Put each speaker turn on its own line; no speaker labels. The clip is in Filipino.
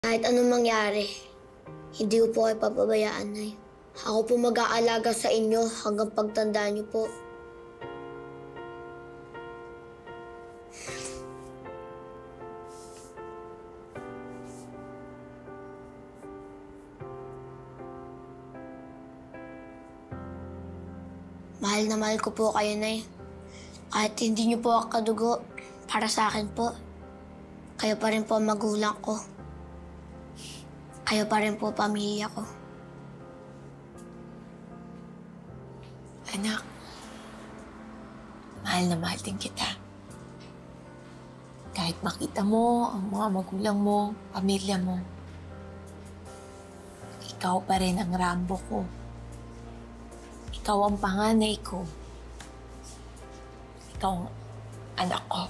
Kahit anong mangyari, hindi ko po kayo papabayaan, Nay. Ako po mag-aalaga sa inyo hanggang pagtandaan niyo po. Mahal na mahal ko po kayo, Nay. Kahit hindi niyo po ako kadugo, para sa akin po, kayo pa rin po ang magulang ko. Kayo pa rin po pamilya ko.
Anak, mahal na mahal din kita. Kahit makita mo ang mga magulang mo, pamilya mo, ikaw pa rin ang Rambo ko. Ikaw ang panganay ko. Ikaw ang anak ko.